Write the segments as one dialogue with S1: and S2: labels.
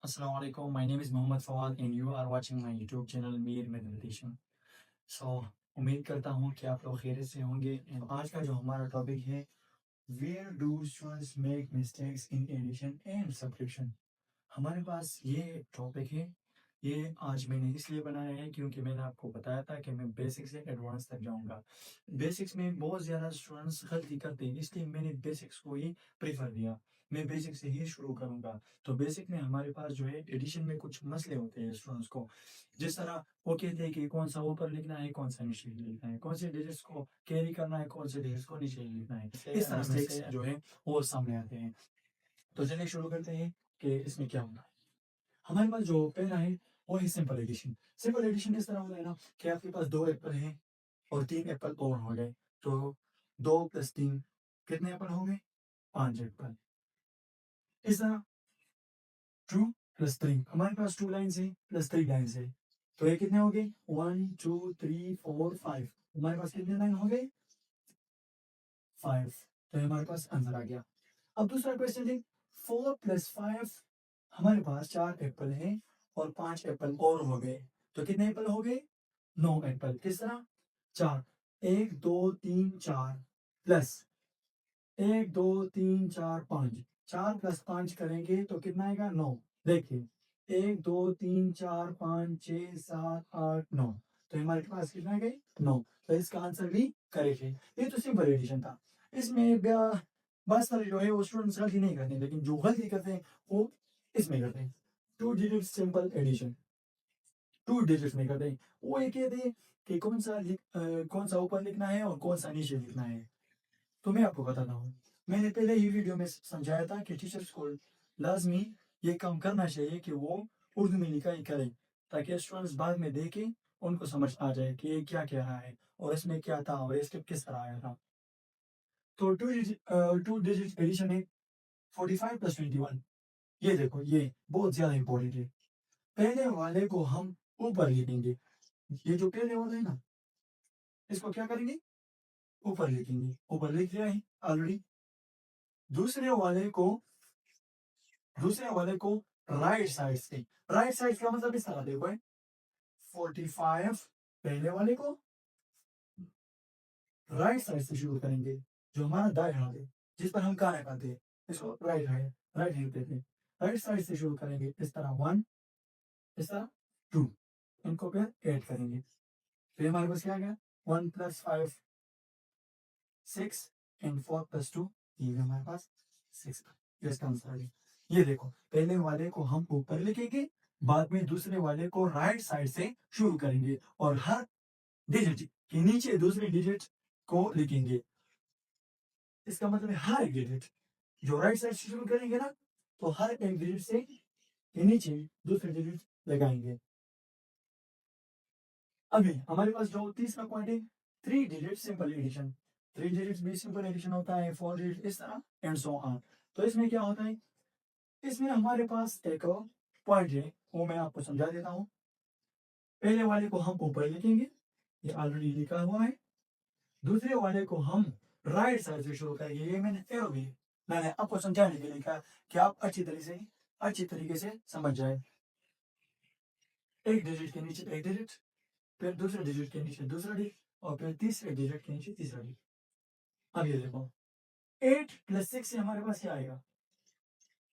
S1: Assalamu alaikum. My name is Mohammad Fawad and you are watching my YouTube channel Mir Meditation. So उम्मीद करता हूँ कि आप लोग खैरियत से होंगे। And आज का जो हमारा टॉपिक है Where do students make mistakes in addition and subtraction? हमारे पास ये टॉपिक है। ये आज मैंने इसलिए बनाया है क्योंकि मैंने आपको बताया था कि मैं बेसिक से एडवांस तक जाऊंगा। बेसिक्स में बहुत ज़्यादा स्टूडेंट्स गलती करते हैं, इसलिए मैंने बेसिक्स को ही प्रेफर दिया। मैं बेसिक से ही शुरू करूंगा। तो बेसिक में हमारे पास जो है एडिशन में कुछ मसले होते हैं स्टूडेंट्स को। जिस तरह वो कहते हैं कि कौन सा ऊपर लिखना है, कौन सा नीचे लिखना है, कौन से डिजिट्स को कैरी करना है, कौन से डिजिट्स को नीचे लिखना है। इस तरह मिस्टेक्स जो है वो सामने आते हैं। तो चलिए शुरू करते हैं कि इसमें क्या होता है। हमारे पास जो पहला है वो है सिंपल एडिशन। सिंपल एडिशन इस तरह होता है ना कि आपके पास 2 एप्पल हैं और 3 एप्पल और हो गए। तो 2 + 3 कितने एप्पल हो गए? 5 एप्पल। इस तरह 2 + 3 हमारे पास 2 लाइन्स है प्लस 3 लाइन्स है। तो ये कितने हो गए? 1 2 3 4 5। हमारे पास कितने लाइन हो गए? 5। तो ये हमारे पास आंसर आ गया। अब दूसरा क्वेश्चन है 4 + 5। हमारे पास 4 एप्पल हैं और 5 एप्पल और हो गए। तो कितने एप्पल हो गए? 9 एप्पल। किस तरह? 4 1 2 3 4 प्लस 1 2 3 4 5। 4 + 5 करेंगे तो कितना आएगा? 9। देखिए 1 2 3 4 5 6 7 8 9। तो हमारे पास कितना गए? 9। तो इसका आंसर भी करेक्ट है। ये तो सिंपल एडिशन था। इसमें बस सारे जो है वो स्टूडेंट्स गलती नहीं करते, लेकिन जो गलती करते हैं वो इसमें करते हैं। 2 डिजिट सिंपल एडिशन 2 डिजिट्स में करते हैं। वो ये कहते हैं कि कौन सा ऊपर लिखना है और कौन सा नीचे लिखना है। तो मैं आपको बताता हूँ। मैंने पहले ही वीडियो में समझाया था कि टीचर्स को लाजमी ये काम करना चाहिए कि वो उर्दू में लिखाई करें, ताकि स्टूडेंट्स बाद में देखें, उनको समझ आ जाए कि ये क्या कह रहा है और इसमें क्या था और ये स्टेप किस तरह आया था। तो 2 डिजिट एडिशन है 45 + 21। ये देखो, ये बहुत ज़्यादा इंपॉर्टेंट है। पहले वाले को हम ऊपर लिखेंगे। ये जो पहले वाला है ना, इसको क्या करेंगे? ऊपर लिखेंगे। ऊपर लिख दिया है ऑलरेडी। दूसरे वाले को दूसरे वाले को राइट साइड से, राइट साइड का मतलब इस तरह देखो है 45 पहले वाले को राइट साइड से शुरू करेंगे। जो हमारा दाएं हाथ है जिस पर हम खाना खाते हैं, इसको राइट हैंड कहते हैं। राइट साइड से शुरू करेंगे इस तरह 1, इस तरह 2। इनको फिर ऐड करेंगे। फिर हमारे पास क्या आ गया? 1 + 5 6 एंड 4 + 2, ये भी हमारे पास 6। ये इसका आंसर है। ये देखो, पहले वाले को हम ऊपर लिखेंगे, बाद में दूसरे वाले को राइट साइड से शुरू करेंगे और हर डिजिट के नीचे दूसरे डिजिट को लिखेंगे। इसका मतलब है हर एक डिजिट जो राइट साइड से शुरू करेंगे ना, तो हर एक डिजिट से के नीचे दूसरे डिजिट लगाएंगे। अभी हमारे पास जो तीसरा पॉइंट है 3 डिजिट सिंपल एडिशन। 3 डिजिट्स भी सिंपल एडिशन होता है, 4 डिजिट इस तरह एंड सो ऑन। तो इसमें क्या होता है? इसमें हमारे पास एक पॉइंट है, वो मैं आपको समझा देता हूँ। पहले वाले को हम ऊपर लिखेंगे, ये ऑलरेडी लिखा हुआ है। दूसरे वाले को हम राइट साइड से शुरू करेंगे। ये मैंने आपको समझाने के लिए कहा कि आप अच्छी तरीके से समझ जाए। एक डिजिट के नीचे एक डिजिट, फिर दूसरे डिजिट के नीचे दूसरा डिजिट और फिर तीसरे डिजिट के नीचे तीसरा डिजिट। अब ये देखो 8 + 6 से हमारे पास क्या आएगा?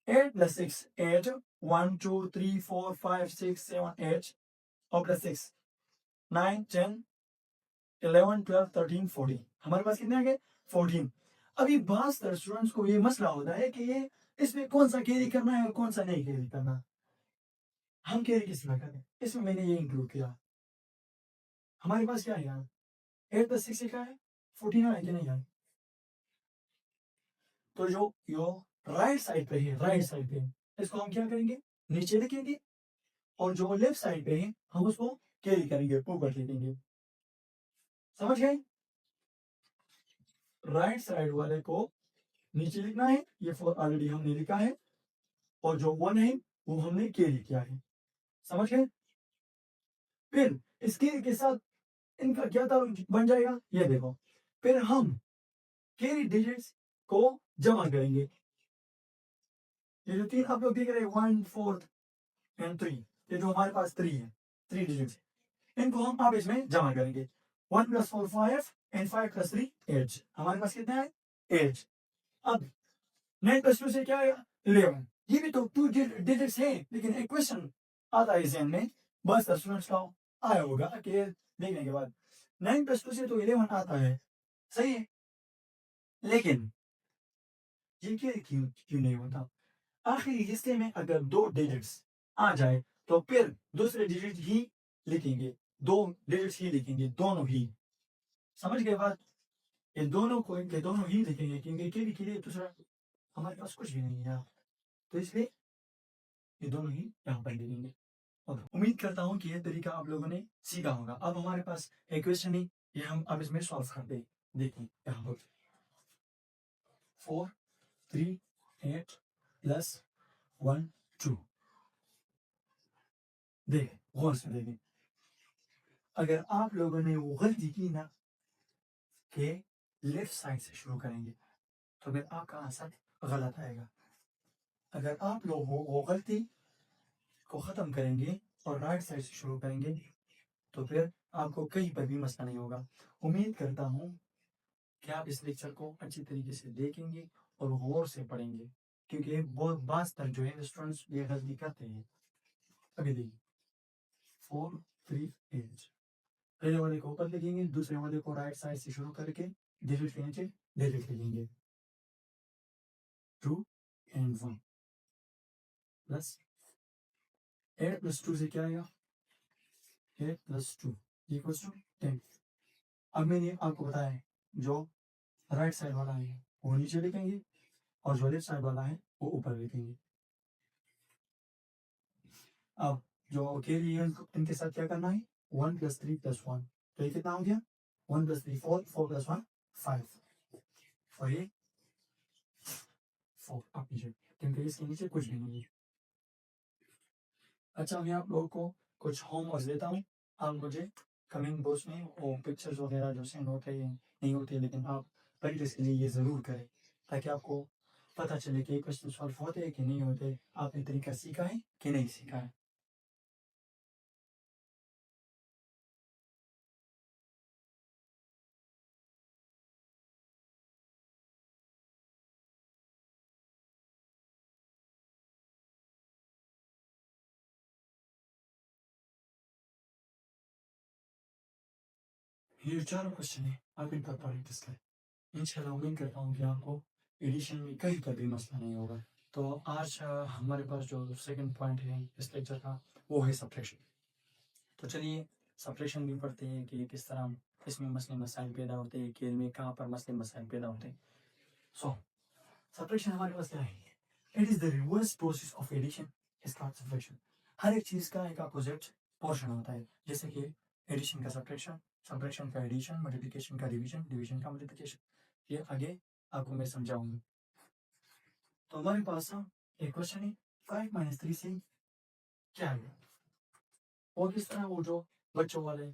S1: 8 + 6 8 1 2 3 4 5 6 7 8 और प्लस 6 9 10 11 12 13 14। हमारे पास कितने आ गए? 14। अभी बात स्टूडेंट्स को ये मसला होता है कि ये इसमें कौन सा कैरी करना है और कौन सा नहीं कैरी करना। हम कैरी किस तरह करें? इसमें मैंने ये इंक्लूड किया। हमारे पास क्या है यहाँ? 8 + 6 क्या है? 14 है कि नहीं है? तो जो राइट साइड पे है, राइट साइड पे इसको हम क्या करेंगे? नीचे लिखेंगे और जो लेफ्ट साइड पे है हम उसको कैरी करेंगे, ऊपर लिखेंगे। समझ गए? राइट साइड वाले को नीचे लिखना है, ये 4 ऑलरेडी हमने लिखा है, और जो 1 है वो हमने कैरी किया है। समझ गए? फिर इस कैरी के साथ इनका क्या ताल्लुक बन जाएगा? ये देखो, फिर हम कैरी डिजिट्स को जमा करेंगे। ये जो 3 आप लोग देख रहे हैं 1 4 एंड 3, ये जो हमारे पास 3 है, 3 डिजिट्स, इनको हम अब इसमें जमा करेंगे। 1 + 4 5 एंड 5 + 3 8, हमारे पास कितना है 8। अब 9 + 2 से क्या आएगा 11, ये भी तो 2 डिजिट्स है, लेकिन एक क्वेश्चन आता है जहन में, बस स्टूडेंट्स का आया होगा कि देखने के बाद 9 + 2 से तो 11 आता है, सही है, लेकिन ये क्या क्यों क्यों नहीं होता? आखिरी हिस्से में अगर 2 डिजिट्स आ जाए तो फिर दूसरे डिजिट ही लिखेंगे, 2 डिजिट्स ही लिखेंगे, दोनों ही। समझ गए बात? ये दोनों को इनके दोनों ही लिखेंगे क्योंकि के लिए दूसरा हमारे पास कुछ भी नहीं है यहाँ। तो इसलिए ये दोनों ही यहाँ पर लिखेंगे। और उम्मीद करता हूँ कि ये तरीका आप लोगों ने सीखा होगा। अब हमारे पास एक क्वेश्चन है, ये हम अब इसमें सॉल्व करते हैं। देखिए यहाँ पर 4 3 8 + 1 2, देखिए गौर से देखिए, अगर आप लोगों ने वो गलती की ना कि लेफ्ट साइड से शुरू करेंगे तो फिर आपका आंसर गलत आएगा। अगर आप लोग वो गलती को ख़त्म करेंगे और राइट साइड से शुरू करेंगे तो फिर आपको कहीं पर भी मसला नहीं होगा। उम्मीद करता हूँ कि आप इस लेक्चर को अच्छी तरीके से देखेंगे और गौर से पढ़ेंगे, क्योंकि बहुत बास तक जो है स्टूडेंट्स ये गलती करते हैं। अभी देखिए 4 3 8, पहले वाले को ऊपर लिखेंगे, दूसरे वाले को राइट साइड से शुरू करके डिजिट के नीचे डिजिट लिखेंगे, 2 एंड 1 प्लस 8 + 2 से क्या आएगा 8 + 2 इक्वल्स टू 10। अब मैंने आपको बताया है जो राइट साइड वाला है वो नीचे लिखेंगे और जो लेफ्ट साइड वाला है वो ऊपर लिखेंगे। अब जो के लिए इनके साथ क्या करना है 1 + 3 + 1, तो ये कितना हो गया 1 + 3 4 4 + 1 5 और ये 4 आप नीचे, क्योंकि इसके नीचे कुछ भी नहीं है। अच्छा, मैं आप लोगों को कुछ होमवर्क देता हूँ, आप मुझे कमेंट बॉक्स में वो पिक्चर्स वगैरह जो सेंड होते हैं नहीं होते, लेकिन आप प्रैक्टिस के लिए ये ज़रूर करें ताकि आपको पता चले कि क्वेश्चन सॉल्व होते हैं कि नहीं होते, आपने तरीका सीखा है कि नहीं सीखा है। ये चारों क्वेश्चन है, आप इन पर प्रैक्टिस करें। इंशाल्लाह उम्मीद करता हूँ कि आपको एडिशन में कहीं पर भी मसला नहीं होगा। तो आज हमारे पास जो सेकंड पॉइंट है इस लेक्चर का वो है सब्ट्रैक्शन। तो चलिए सब्ट्रैक्शन भी पढ़ते हैं कि किस तरह इसमें मसले मसाइल पैदा होते हैं, खेल में कहाँ पर मसले मसाइल पैदा होते हैं। सो सब्ट्रैक्शन हमारे पास क्या है, it is the reverse process of addition is called subtraction. हर एक चीज़ का एक अपोजिट पोर्शन होता है, जैसे कि एडिशन का सब्ट्रैक्शन, सब्ट्रैक्शन का एडिशन, मल्टीप्लिकेशन का डिवीजन, डिवीजन का मल्टीप्लिकेशन। ये आगे आपको मैं समझाऊंगा। तो हमारे पास ना एक क्वेश्चन है 5 - 3 से क्या है, और किस तरह वो जो बच्चों वाले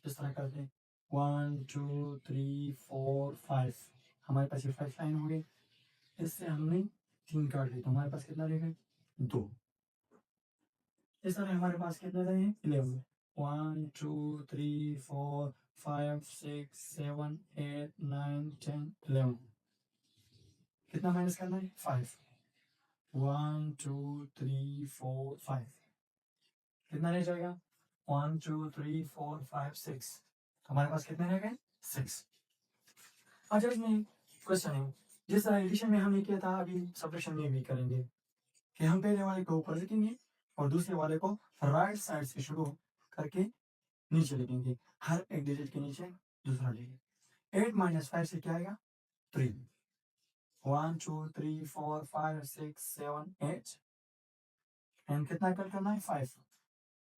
S1: इस तरह करते हैं 1 2 3 4 5, हमारे पास ये 5 लाइन हो गई, इससे हमने 3 काट ली तो हमारे पास कितना रह गए 2। इस तरह हमारे पास कितने रहे 11, 1 2 3 4 5 6 7 8 9 10 11, कितना माइनस करना है 5, 1 2 3 4 5, कितना रह जाएगा 1 2 3 4 5 6, हमारे पास कितने रह गए 6। अच्छा, इसमें क्वेश्चन है जिस तरह एडिशन में हमने किया था अभी सब्ट्रैक्शन में भी करेंगे कि हम पहले वाले को ऊपर लिखेंगे और दूसरे वाले को राइट साइड से शुरू करके नीचे लिखेंगे, हर एक डिजिट के नीचे दूसरा लिखेंगे। 8 - 5 से क्या आएगा 3, 1 2 3 4 5 6 7 8 एंड कितना कल करना है 5,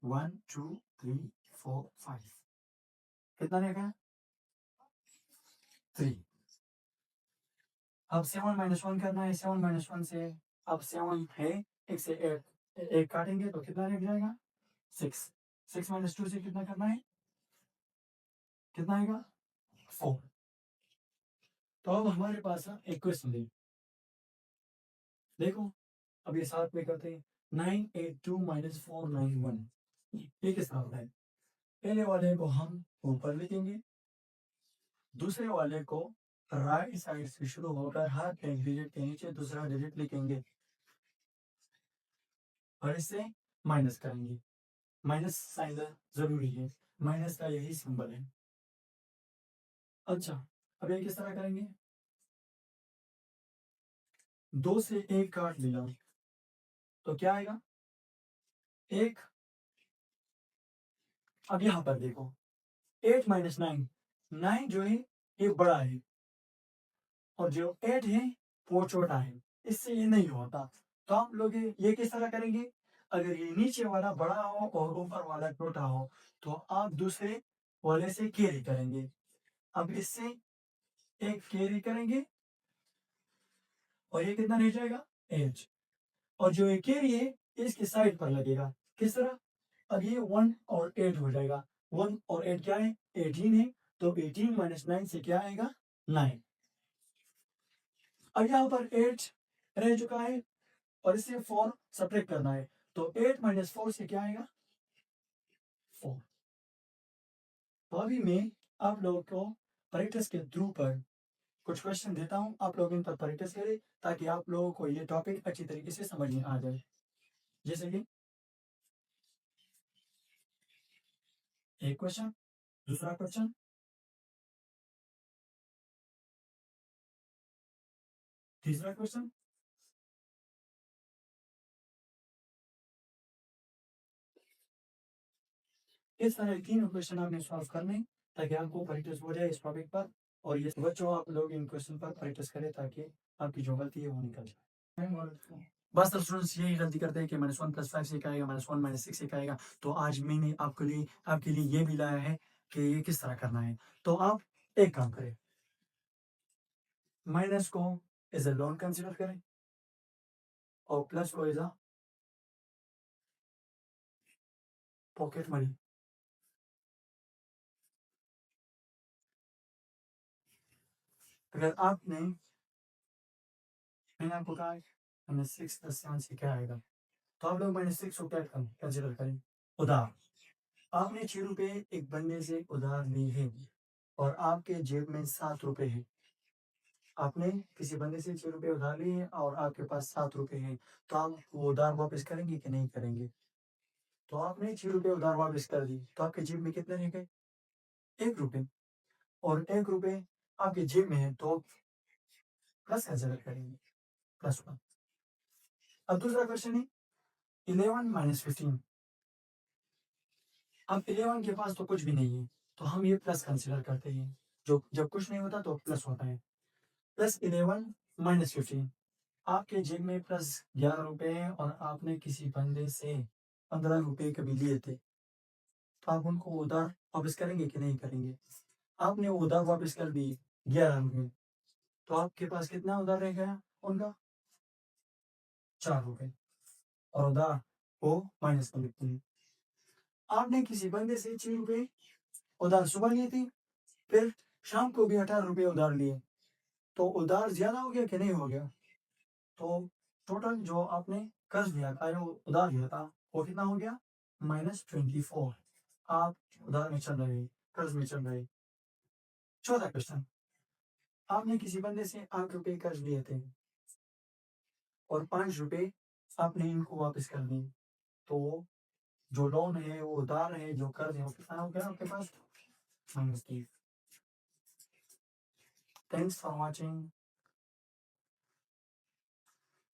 S1: 1 2 3 4 5, कितना रहेगा 3। अब 7 - 1 करना है, 7 - 1 से अब 7 है, एक से 8 एक काटेंगे तो कितना रह जाएगा 6, 6 - 2 से कितना करना है, कितना आएगा 4। तो अब हमारे पास ना एक क्वेश्चन है, देखो अब ये साथ में करते हैं 982 माइनस 491, ये किस तरह होता है? पहले वाले को हम ऊपर लिखेंगे, दूसरे वाले को राइट साइड से शुरू होकर हर एक डिजिट के नीचे दूसरा डिजिट लिखेंगे और इससे माइनस करेंगे। माइनस साइन जरूरी है, माइनस का यही सिंबल है। अच्छा, अब ये किस तरह करेंगे? 2 से 1 काट लिया तो क्या आएगा? 1। अब यहां पर देखो, 8 माइनस 9, 9 जो है ये बड़ा है और जो 8 है वो छोटा है, इससे ये नहीं होता। तो आप लोग ये किस तरह करेंगे? अगर ये नीचे वाला बड़ा हो और ऊपर वाला छोटा हो तो आप दूसरे वाले से कैरी करेंगे। अब इससे एक कैरी करेंगे और ये कितना रह जाएगा? 8। और जो ये कैरी है इसकी साइड पर लगेगा। किस तरह? अब ये 1 और 8 हो जाएगा। 1 और 8 क्या है? 18 है। तो 18 माइनस 9 से क्या आएगा? 9। अब यहाँ पर 8 रह चुका है और इससे 4 सब्ट्रैक्ट करना है। तो 8 माइनस 4 से क्या आएगा? 4। तो अभी मैं आप लोगों को प्रैक्टिस के थ्रू पर कुछ क्वेश्चन देता हूँ, आप लोग इन पर प्रैक्टिस करें ताकि आप लोगों को ये टॉपिक अच्छी तरीके से समझ में आ जाए। जैसे कि एक क्वेश्चन, दूसरा क्वेश्चन, तीसरा क्वेश्चन, इस तरह तीनों क्वेश्चन आपने सॉल्व करने ताकि आपको प्रैक्टिस हो जाए इस टॉपिक पर। और ये बच्चों आप लोग इन क्वेश्चन पर प्रैक्टिस करें ताकि आपकी जो गलती है वो निकल जाए। बस तो स्टूडेंट्स यही गलती करते हैं कि -1 + 5 से क्या आएगा, -1 - 6 से क्या आएगा। तो आज मैंने आपके लिए ये भी लाया है कि ये किस तरह करना है। तो आप एक काम करें, माइनस को एज ए लोन कंसिडर करें और प्लस को एज अ पॉकेट मनी। अगर आपने, मैंने आपको कहा -6 + 7 से क्या आएगा, तो आप लोग -6 को क्या कंसिडर करें? उधार। आपने 6 रुपए एक बंदे से उधार ली है और आपके जेब में 7 रुपए है। आपने किसी बंदे से 6 रुपए उधार लिए हैं और आपके पास 7 रुपए हैं, तो आप वो उधार वापस करेंगे कि नहीं करेंगे? तो आपने 6 रुपए उधार वापस कर दी तो आपके जेब में कितने रह गए? 1 रुपए। और 1 रुपए आपके जेब में है तो प्लस कंसिडर करेंगे, +1। अब दूसरा क्वेश्चन है 11 - 15। अब 11 के पास तो कुछ भी नहीं है तो हम ये प्लस कंसिडर करते हैं। जो जब कुछ नहीं होता तो प्लस होता है। +11 - 15, आपके जेब में +11 रुपए हैं और आपने किसी बंदे से 15 रुपए कभी लिए थे, तो आप उनको उधार वापस करेंगे कि नहीं करेंगे? आपने वो उधार वापस कर दिए 11 रुपए, तो आपके पास कितना उधार रह गया उनका? 4 रुपए। और उधार को माइनस कर देते हैं। आपने किसी बंदे से 6 रुपए उधार सुबह लिए थे, फिर शाम को भी 18 रुपए उधार लिए, तो उधार ज्यादा हो गया कि नहीं हो गया? तो टोटल जो आपने कर्ज लिया था या उधार लिया था वो कितना हो गया? -24। आप उधार में चल रहे, कर्ज में चल रहे। चौथा क्वेश्चन, आपने किसी बंदे से 8 रुपए कर्ज लिए थे और 5 रुपए आपने इनको वापस कर दिए, तो जो लोन है वो उधार है, जो कर्ज है वो कितना हो गया आपके पास? -3। Thanks for watching.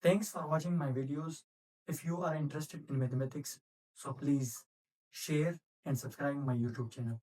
S1: Thanks for watching my videos. If you are interested in mathematics, so please share and subscribe my YouTube channel.